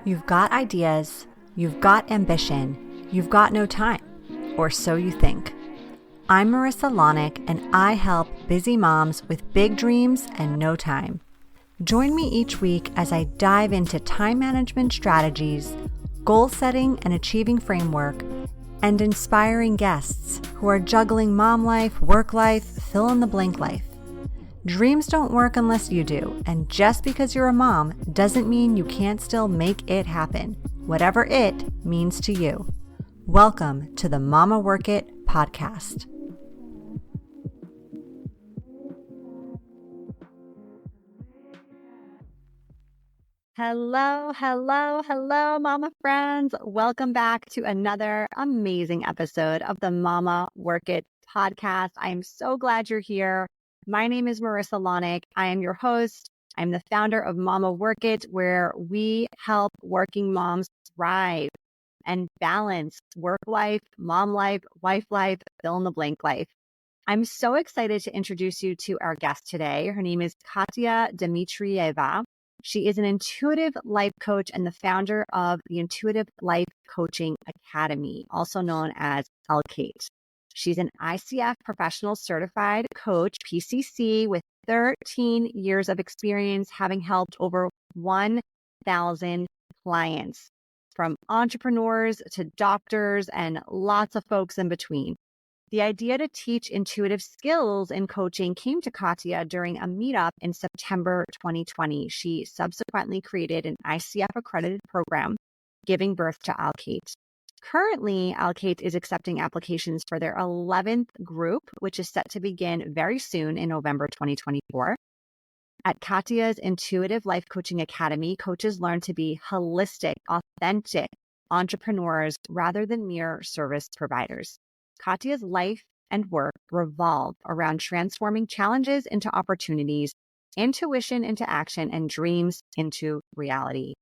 You've got ideas, you've got ambition, you've got no time, or so you think. I'm Marissa Lonick, and I help busy moms with big dreams and no time. Join me each week as I dive into time management strategies, goal setting and achieving framework, and inspiring guests who are juggling mom life, work life, fill in the blank life. Dreams don't work unless you do, and just because you're a mom doesn't mean you can't still make it happen, whatever it means to you. Welcome to the Mama Work It podcast. Hello, Mama friends. Welcome back to another amazing episode of the Mama Work It podcast. I am so glad you're here. My name is Marissa Lonick. I am your host. I'm the founder of Mama Work It, where we help working moms thrive and balance work life, mom life, wife life, fill in the blank life. I'm so excited to introduce you to our guest today. Her name is Katya Dmitrieva. She is an intuitive life coach and the founder of the Intuitive Life Coaching Academy, also known as ILCATE. She's an ICF professional certified coach, PCC, with 13 years of experience, having helped over 1,000 clients, from entrepreneurs to doctors and lots of folks in between. The idea to teach intuitive skills in coaching came to Katya during a meetup in September 2020. She subsequently created an ICF accredited program, giving birth to ILCATE. Currently, ILCATE is accepting applications for their 11th group, which is set to begin very soon in November 2024. At Katya's Intuitive Life Coaching Academy, coaches learn to be holistic, authentic entrepreneurs rather than mere service providers. Katya's life and work revolve around transforming challenges into opportunities, intuition into action, and dreams into reality.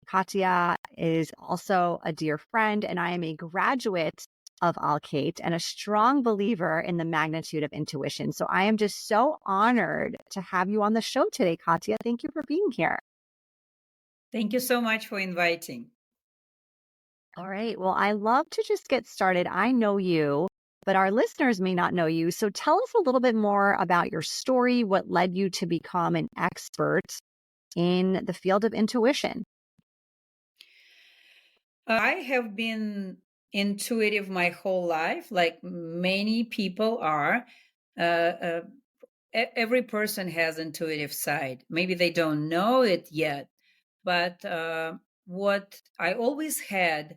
Katya is also a dear friend, and I am a graduate of ILCATE and a strong believer in the magnitude of intuition. So I am just so honored to have you on the show today, Katya. Thank you for being here. Thank you so much for inviting. All right. Well, I love to just get started. I know you, but our listeners may not know you. So tell us a little bit more about your story, what led you to become an expert in the field of intuition. I have been intuitive my whole life, like many people are. Every person has intuitive side. Maybe they don't know it yet, but what I always had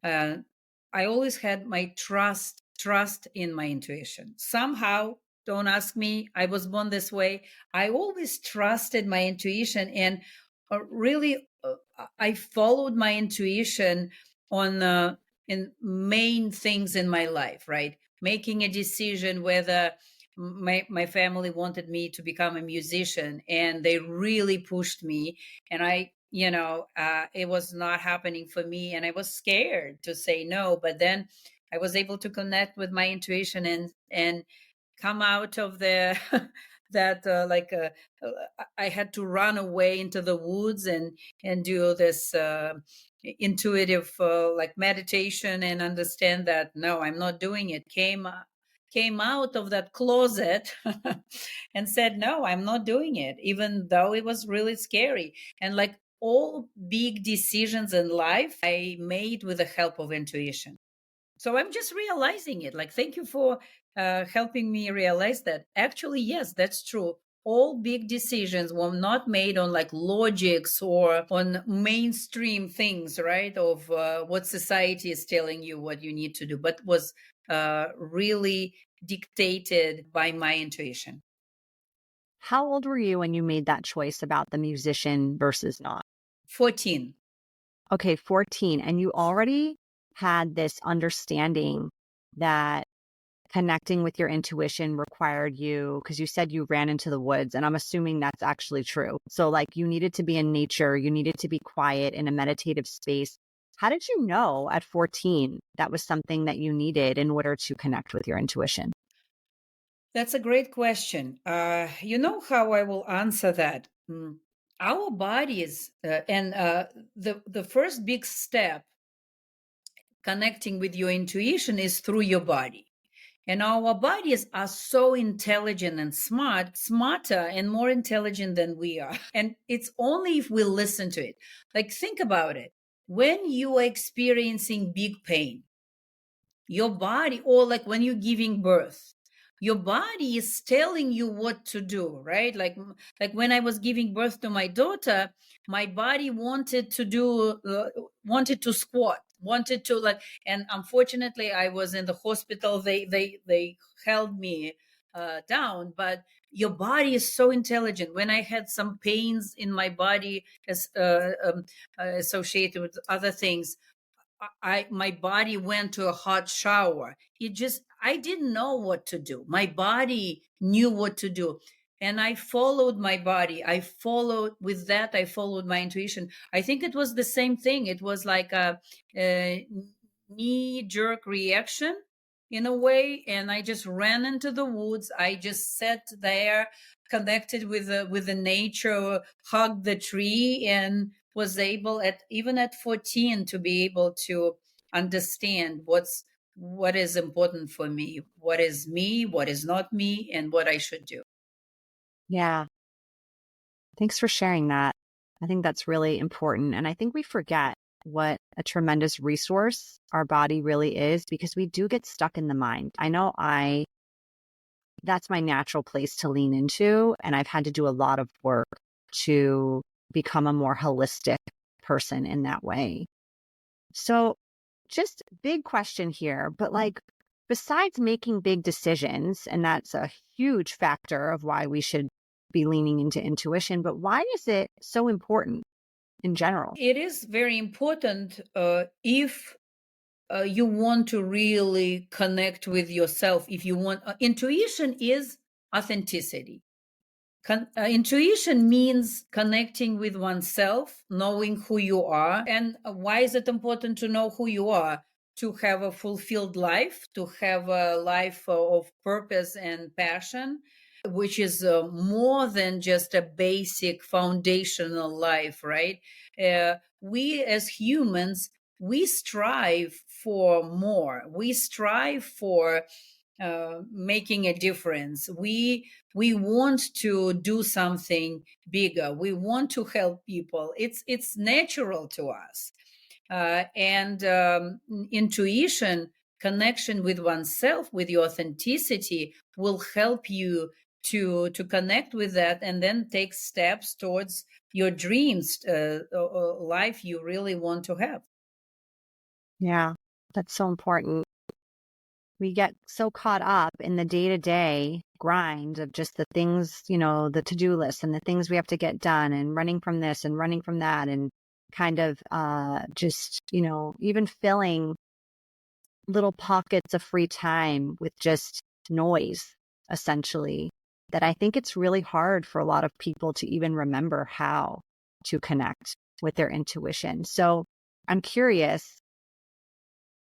my trust in my intuition. Somehow, don't ask me, I was born this way. I always trusted my intuition, and really I followed my intuition on in main things in my life, right? Making a decision whether my family wanted me to become a musician, and they really pushed me, and it was not happening for me, and I was scared to say no. But then I was able to connect with my intuition and come out of the that I had to run away into the woods and do this intuitive like meditation, and understand that no, I'm not doing it. Came out of that closet and said no, I'm not doing it, even though it was really scary. And like all big decisions in life, I made with the help of intuition. So I'm just realizing it. Like, thank you for helping me realize that. Actually, yes, that's true. All big decisions were not made on like logics or on mainstream things, right? Of what society is telling you what you need to do, but was really dictated by my intuition. How old were you when you made that choice about the musician versus not? 14. Okay, 14. And you already had this understanding that connecting with your intuition required you, because you said you ran into the woods, and I'm assuming that's actually true. So like you needed to be in nature, you needed to be quiet in a meditative space. How did you know at 14 that was something that you needed in order to connect with your intuition? That's a great question. You know how I will answer that? our bodies and the first big step connecting with your intuition is through your body. And our bodies are so intelligent and smarter and more intelligent than we are. And it's only if we listen to it. Like, think about it. When you are experiencing big pain, your body, or like when you're giving birth, your body is telling you what to do, right? Like when I was giving birth to my daughter, my body wanted to wanted to squat, wanted to like, and unfortunately I was in the hospital. They held me down, but your body is so intelligent. When I had some pains in my body as associated with other things, my body went to a hot shower. I didn't know what to do. My body knew what to do. And I followed my body. I followed my intuition. I think it was the same thing. It was like a knee jerk reaction in a way. And I just ran into the woods. I just sat there, connected with the nature, hugged the tree, and was able at even at 14 to be able to understand what is important for me, what is not me, and what I should do. Yeah. Thanks for sharing that. I think that's really important. And I think we forget what a tremendous resource our body really is because we do get stuck in the mind. I know that's my natural place to lean into. And I've had to do a lot of work to become a more holistic person in that way. So, just big question here, but like, besides making big decisions, and that's a huge factor of why we should be leaning into intuition, but why is it so important in general? It is very important if you want to really connect with yourself. If you want, intuition is authenticity. Intuition means connecting with oneself, knowing who you are. And why is it important to know who you are? To have a fulfilled life, to have a life of purpose and passion, which is more than just a basic foundational life, right? We as humans, we strive for more. We strive for making a difference. We want to do something bigger. We want to help people. It's natural to us, and intuition, connection with oneself, with your authenticity, will help you to connect with that, and then take steps towards your dreams, life you really want to have. Yeah, that's so important. We get so caught up in the day to day grind of just the things, the to do list and the things we have to get done and running from this and running from that and kind of just, even filling little pockets of free time with just noise, essentially, that I think it's really hard for a lot of people to even remember how to connect with their intuition. So I'm curious,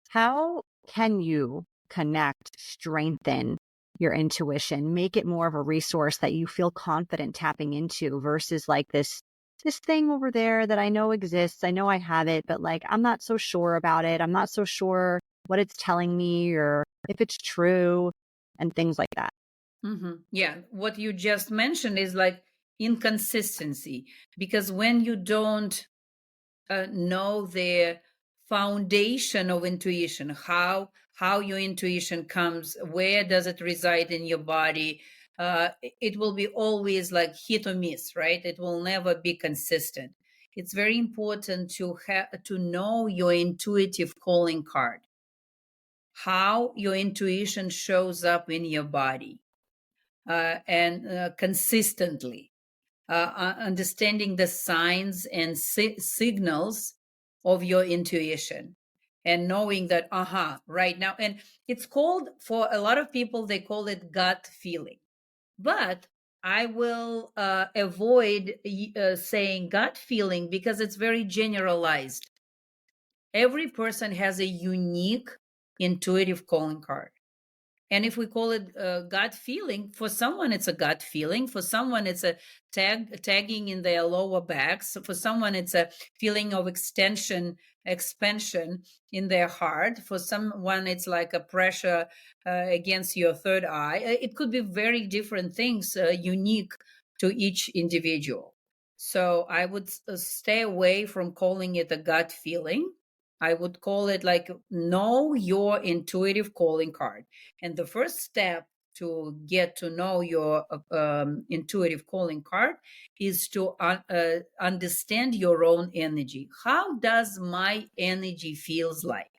how can you connect, strengthen your intuition, make it more of a resource that you feel confident tapping into versus like this thing over there that I know exists. I know I have it, but like I'm not so sure about it. I'm not so sure what it's telling me or if it's true and things like that. Yeah, what you just mentioned is like inconsistency, because when you don't know the foundation of intuition, how your intuition comes, where does it reside in your body, it will be always like hit or miss, right? It will never be consistent. It's very important to know your intuitive calling card, how your intuition shows up in your body, and consistently, understanding the signs and signals of your intuition, and knowing that, right now. And it's called, for a lot of people, they call it gut feeling. But I will avoid saying gut feeling because it's very generalized. Every person has a unique intuitive calling card. And if we call it gut feeling, for someone it's a gut feeling, for someone it's a tagging in their lower backs, for someone it's a feeling of expansion in their heart, for someone it's like a pressure against your third eye. It could be very different things, unique to each individual. So I would stay away from calling it a gut feeling. I would call it like, know your intuitive calling card. And the first step to get to know your intuitive calling card is to understand your own energy. How does my energy feels like?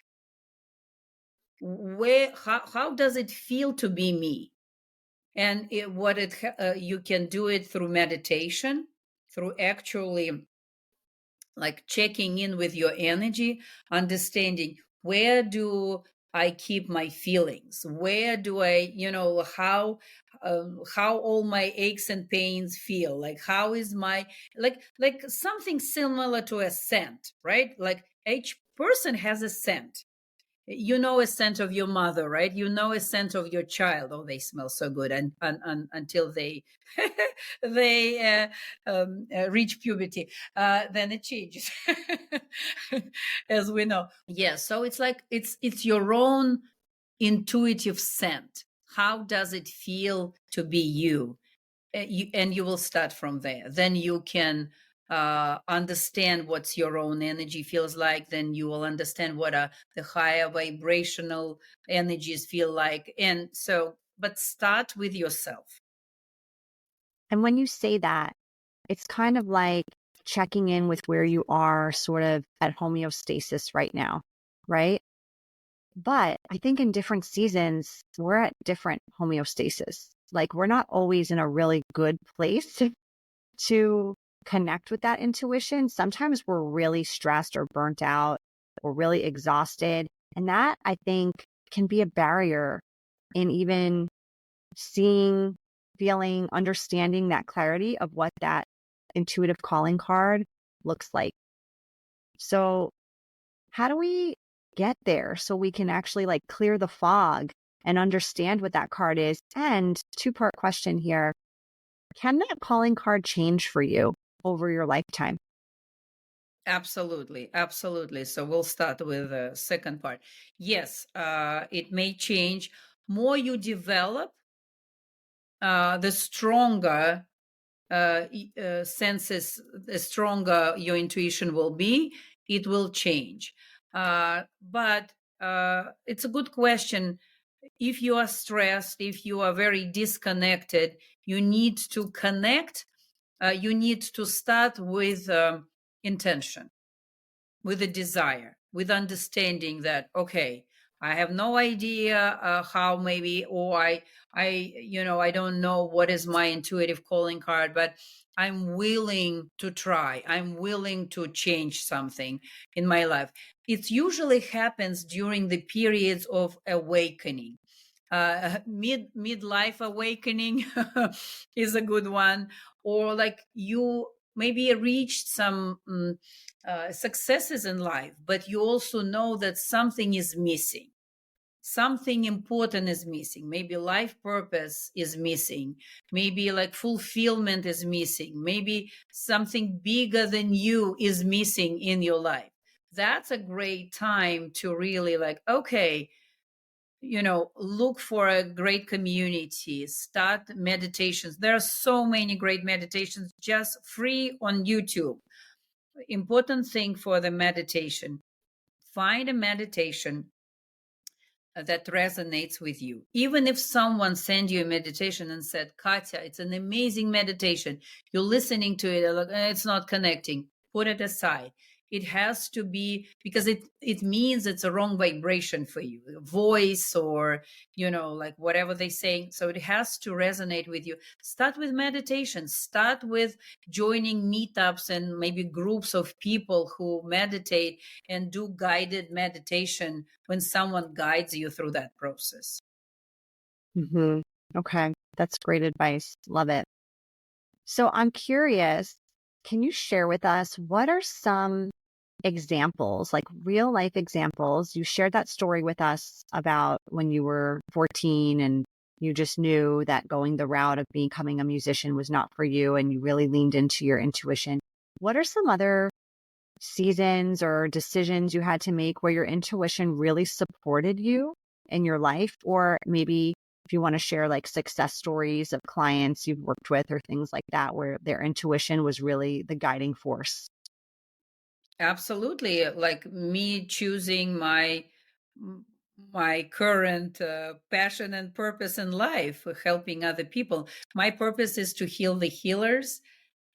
How does it feel to be me? And you can do it through meditation, through actually like checking in with your energy, understanding where do I keep my feelings, where do I, how all my aches and pains feel, like how is my, like something similar to a scent, right? Like each person has a scent. You know a scent of your mother, right? You know a scent of your child. Oh, they smell so good, until they they reach puberty. Then it changes, as we know. Yes, so it's like it's your own intuitive scent. How does it feel to be you? And you will start from there. Then you can understand what's your own energy feels like. Then you will understand what the higher vibrational energies feel like. And so, but start with yourself. And when you say that, it's kind of like checking in with where you are sort of at homeostasis right now, right? But I think in different seasons, we're at different homeostasis. Like we're not always in a really good place to connect with that intuition. Sometimes we're really stressed or burnt out or really exhausted. And that I think can be a barrier in even seeing, feeling, understanding that clarity of what that intuitive calling card looks like. So, how do we get there so we can actually like clear the fog and understand what that card is? And two-part question here. Can that calling card change for you over your lifetime? Absolutely, absolutely. So we'll start with the second part. Yes, it may change. More you develop, the stronger senses, the stronger your intuition will be. It will change. But it's a good question. If you are stressed, if you are very disconnected, you need to connect. You need to start with intention, with a desire, with understanding that, okay, I have no idea how maybe, or I don't know what is my intuitive calling card, but I'm willing to try. I'm willing to change something in my life. It usually happens during the periods of awakening. Midlife awakening is a good one, or like you maybe reached some successes in life, but you also know that something is missing. Something important is missing. Maybe life purpose is missing. Maybe like fulfillment is missing. Maybe something bigger than you is missing in your life. That's a great time to really like, okay, look for a great community, start meditations. There are so many great meditations just free on YouTube. Important thing for the meditation, find a meditation that resonates with you. Even if someone sent you a meditation and said, Katya, it's an amazing meditation, you're listening to it, it's not connecting, put it aside. It has to be, because it means it's a wrong vibration for you, voice, or like whatever they say. So it has to resonate with you. Start with meditation, start with joining meetups and maybe groups of people who meditate and do guided meditation when someone guides you through that process. Hmm. Okay, that's great advice. Love it. So I'm curious, can you share with us what are some examples, like real life examples. You shared that story with us about when you were 14 and you just knew that going the route of becoming a musician was not for you and you really leaned into your intuition. What are some other seasons or decisions you had to make where your intuition really supported you in your life? Or maybe if you want to share like success stories of clients you've worked with or things like that, where their intuition was really the guiding force. Absolutely. Like me choosing m- my current passion and purpose in life, helping other people. My purpose is to heal the healers,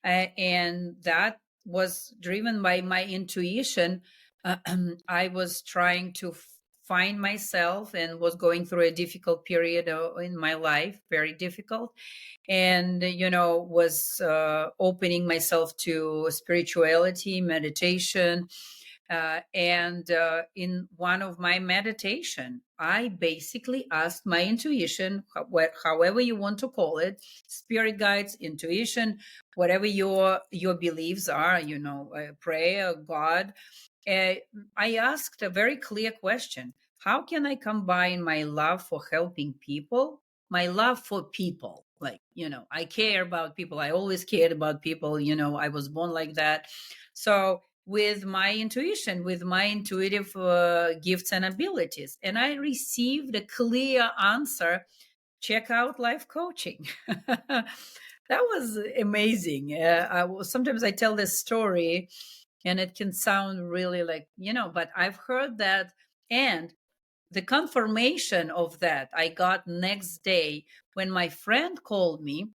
and that was driven by my intuition. I was trying to find myself and was going through a difficult period in my life, very difficult, and was opening myself to spirituality, meditation, and in one of my meditation I basically asked my intuition, however you want to call it, spirit guides, intuition, whatever your beliefs are, prayer, God. uh, I asked a very clear question: how can I combine my love for helping people, my love for people? Like, I care about people. I always cared about people. I was born like that. So, with my intuition, with my intuitive gifts and abilities. And I received a clear answer: check out life coaching. That was amazing. Sometimes I tell this story and it can sound really like, but I've heard that. And the confirmation of that I got next day when my friend called me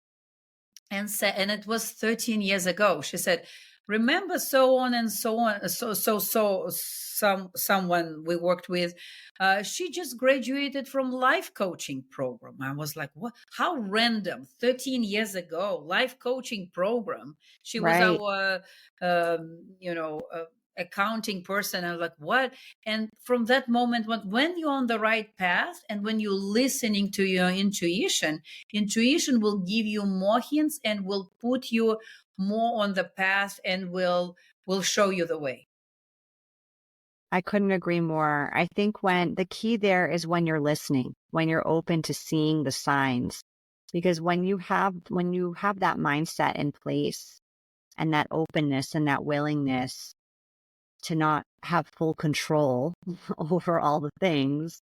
and said, and it was 13 years ago. She said, remember so on and so on, someone we worked with, she just graduated from life coaching program. I was like, what? How random! 13 years ago, life coaching program. She was Right. our accounting person. I was like, what? And from that moment, when you're on the right path and when you're listening to your intuition will give you more hints and will put you more on the path and will show you the way. I couldn't agree more. I think when the key there is when you're listening, when you're open to seeing the signs, because when you have that mindset in place and that openness and that willingness to not have full control over all the things,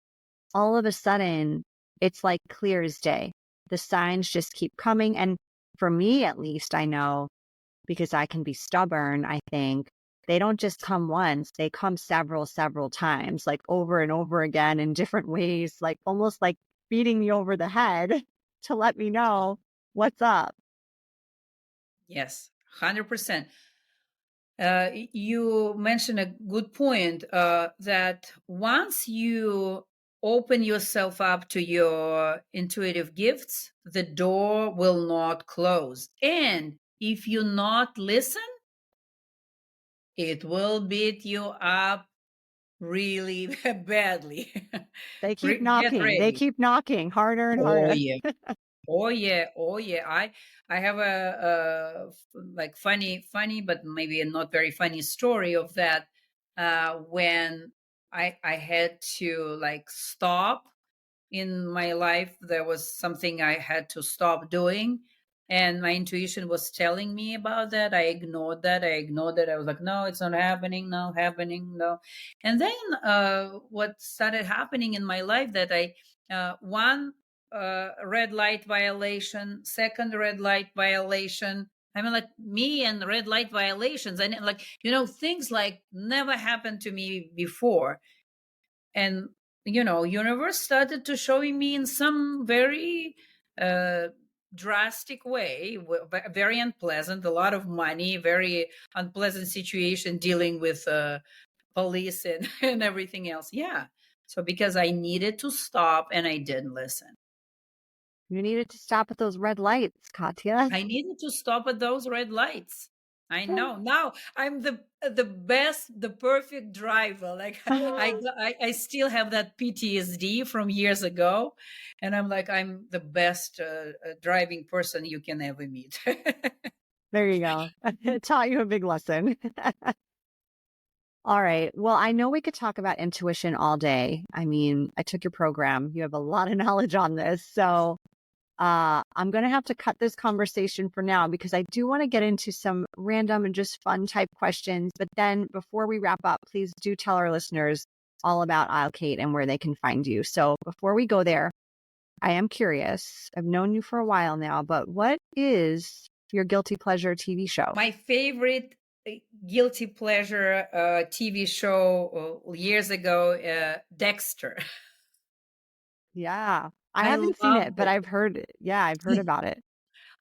all of a sudden it's like clear as day. The signs just keep coming. And for me, at least, I know because I can be stubborn, I think they don't just come once, they come several times, like over and over again in different ways, like almost like beating me over the head to let me know what's up. Yes, 100%. You mentioned a good point, that once you open yourself up to your intuitive gifts, the door will not close. And if you not listen, it will beat you up really badly. They keep Get knocking. They ready. keep knocking harder and Oh harder. yeah. Oh yeah, oh yeah. I have like funny, but maybe a not very funny story of that. When I had to like stop in my life. There was something I had to stop doing, and my intuition was telling me about that. I ignored that. I ignored it. I was like, no, it's not happening. No, happening. No. And then what started happening in my life that one red light violation, second red light violation. I mean, like me and red light violations, and like things like never happened to me before. And universe started to showing me in some very uh, drastic way, very unpleasant, a lot of money, very unpleasant situation dealing with police and, and everything else. Yeah. So because I needed to stop and I didn't listen. You needed to stop at those red lights, Katya. I needed to stop at those red lights. I know. Now I'm the best, the perfect driver. Like I still have that PTSD from years ago, and I'm like I'm the best driving person you can ever meet. There you go. It taught you a big lesson. All right. Well, I know we could talk about intuition all day. I mean, I took your program. You have a lot of knowledge on this. So I'm going to have to cut this conversation for now because I do want to get into some random and just fun type questions. But then before we wrap up, please do tell our listeners all about ILCATE and where they can find you. So before we go there, I am curious. I've known you for a while now, but what is your guilty pleasure TV show? My favorite guilty pleasure TV show years ago, Dexter. Yeah. I I haven't seen it, loved but it. I've heard it. Yeah, I've heard about it.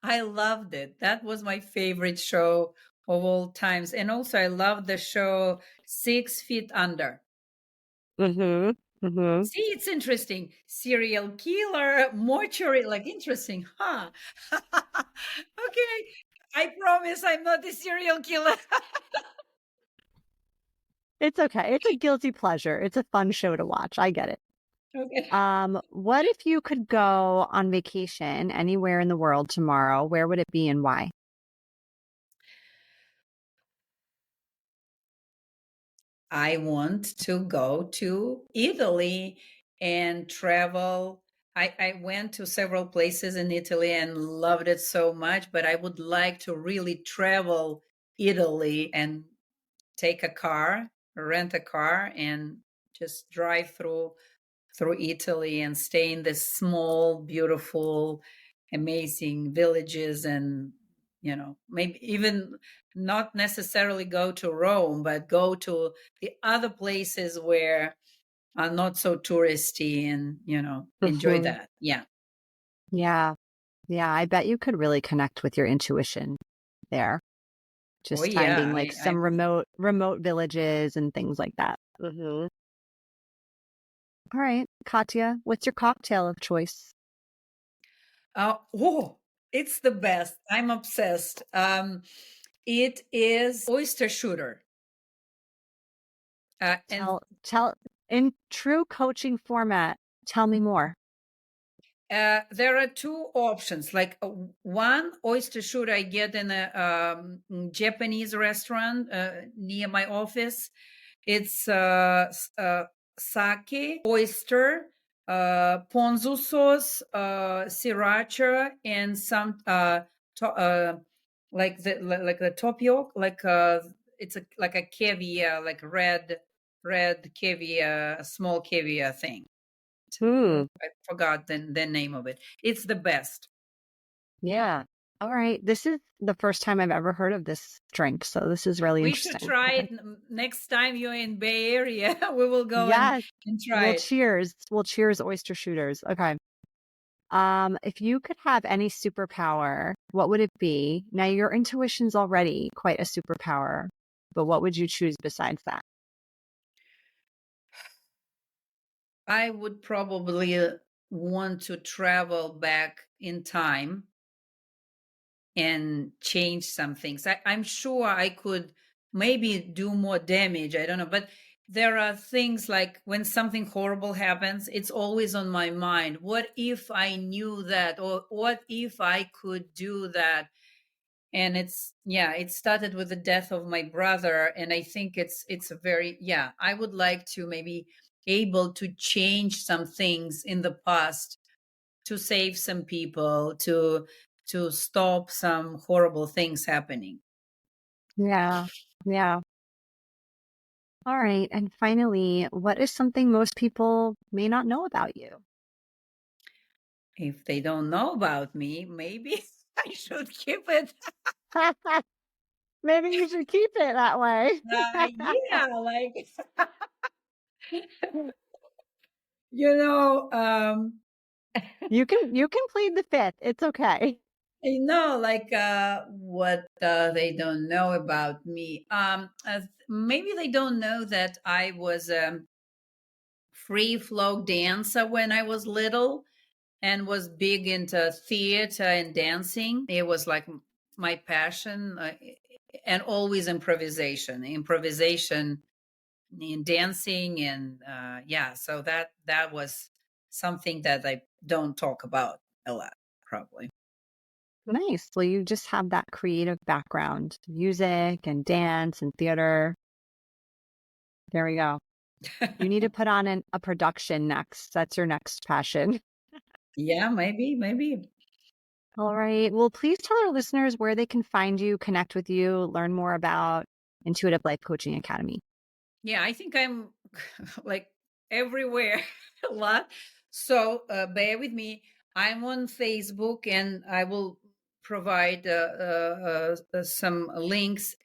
I loved it. That was my favorite show of all times. And also, I love the show 6 Feet Under. Mm-hmm. Mm-hmm. See, it's interesting. Serial killer, mortuary, like interesting, huh? Okay, I promise I'm not a serial killer. It's okay. It's a guilty pleasure. It's a fun show to watch. I get it. Okay. What if you could go on vacation anywhere in the world tomorrow? Where would it be and why? I want to go to Italy and travel. I went to several places in Italy and loved it so much, but I would like to really travel Italy and take a car, rent a car, and just drive through Italy and stay in this small, beautiful, amazing villages and maybe even not necessarily go to Rome, but go to the other places where are not so touristy and enjoy Hmm. that. Yeah. Yeah. Yeah. I bet you could really connect with your intuition there. Oh Just yeah. finding like some remote villages and things like that. Hmm. All right, Katya, what's your cocktail of choice? Oh, it's the best. I'm obsessed. It is oyster shooter. And Tell in true coaching format, tell me more. there are two options. Like one oyster shoot I get in a Japanese restaurant near my office. It's sake, oyster, ponzu sauce, sriracha, and some like the tapioca, it's like a caviar, like red caviar, small caviar thing. Hmm. I forgot the name of it. It's the best. Yeah. All right. This is the first time I've ever heard of this drink, so this is really We should interesting. try Okay. it next time you're in Bay Area. We will go Yes. and try Well, it. cheers. Well, cheers, oyster shooters. Okay. If you could have any superpower, what would it be? Now, your intuition's already quite a superpower, but what would you choose besides that? I would probably want to travel back in time and change some things. I'm sure I could maybe do more damage. I don't know. But there are things like when something horrible happens, it's always on my mind. What if I knew that? Or what if I could do that? And it started with the death of my brother. And I think it's a very, I would like to maybe able to change some things in the past to save some people, to stop some horrible things happening. Yeah. Yeah. All right. And finally, what is something most people may not know about you? If they don't know about me, maybe I should keep it. Maybe you should keep it that way. Yeah, like you know, You can plead the fifth. It's okay. like what they don't know about me. Maybe they don't know that I was a free flow dancer when I was little and was big into theater and dancing. It was like my passion, and always improvisation in dancing, and so that was something that I don't talk about a lot, probably. Nice. Well, you just have that creative background, music and dance and theater. There we go. You need to put on a production next. That's your next passion. Yeah, maybe. All right. Well, please tell our listeners where they can find you, connect with you, learn more about Intuitive Life Coaching Academy. Yeah, I think I'm like everywhere a lot. So bear with me. I'm on Facebook and I will provide some links.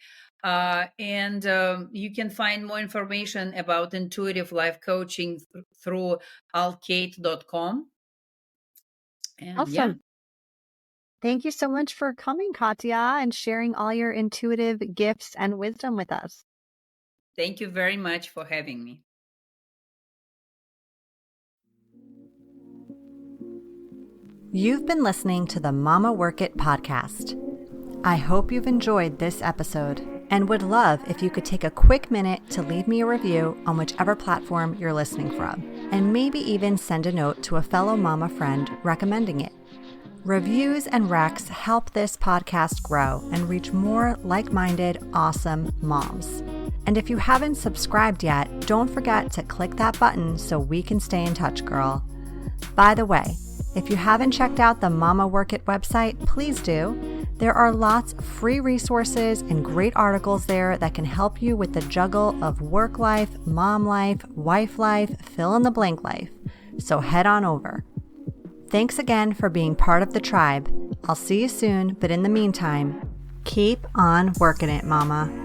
And you can find more information about intuitive life coaching through ILCATE.com. And yeah, Awesome. Thank you so much for coming, Katya, and sharing all your intuitive gifts and wisdom with us. thank you very much for having me. You've been listening to the Mama Work It podcast. I hope you've enjoyed this episode and would love if you could take a quick minute to leave me a review on whichever platform you're listening from, and maybe even send a note to a fellow mama friend recommending it. Reviews and recs help this podcast grow and reach more like-minded, awesome moms. And if you haven't subscribed yet, don't forget to click that button so we can stay in touch, girl. By the way, if you haven't checked out the Mama Work It website, please do. There are lots of free resources and great articles there that can help you with the juggle of work life, mom life, wife life, fill in the blank life. So head on over. Thanks again for being part of the tribe. I'll see you soon, but in the meantime, keep on working it, mama.